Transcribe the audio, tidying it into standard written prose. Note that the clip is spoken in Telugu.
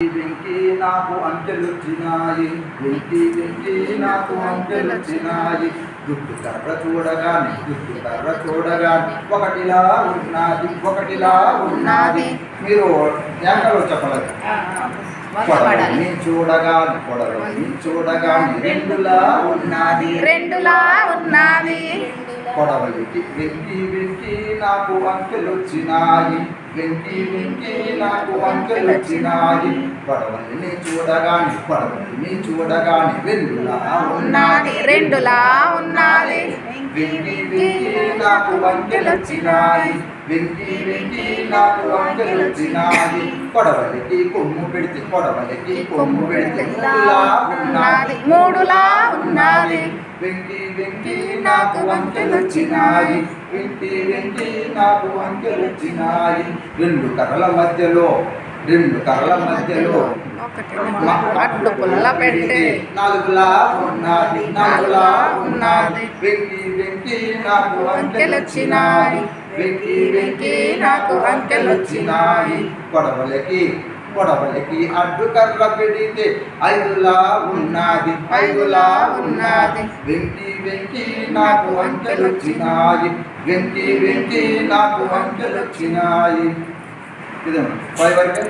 వెంకీ నాకు అంకెలొచ్చినాయి, వెంకీ వెంకీ నాకు అంకెలొచ్చినాయి. జుట్టు కర్ర చూడగాని ఒకటిలా ఉన్నది ఒకటిలా ఉన్నది. మీరు యాంకలో చెప్పలేదు. పొడవని చూడగాని రెండులా ఉన్నది. పొడవలికి వెంకీ వెంకీ నాకు అంకెలొచ్చినాయి, వెంకీ వెంకీ నాకు అంకెలొచ్చినాయి. పొడవలిని చూడగాని రెండులా ఉన్నది. వెంకీ వెంకీ నాకు అంకెలొచ్చినాయి, వెంకీ వెంకీ నాకు అంకెలొచ్చినాయి. పొడవలికి కొమ్ము పెడితే మూడులా ఉన్నది. వెంకీ వెంకీ నాకు అంకెలొచ్చినాయి, వెంకీ వెంకీ నాకు అంకెలొచ్చినాయి. రెండు కర్రల మధ్యలో అడ్డు పుల్ల పెట్టి నాలుగులా ఉన్నది. వెంకీ వెంకీ నాకు అంకెలొచ్చినాయి, వెంకీ వెంకీ నాకు అంకెలొచ్చినాయి. పొడవలకి అడ్డు కర్ర పెడితే ఐదులా ఉన్నది. వెంకీ వెంకీ నాకు అంకెలొచ్చినాయి, వెంకీ వెంకీ నాకు అంకెలొచ్చినాయి. ఇదే 5 వరకే.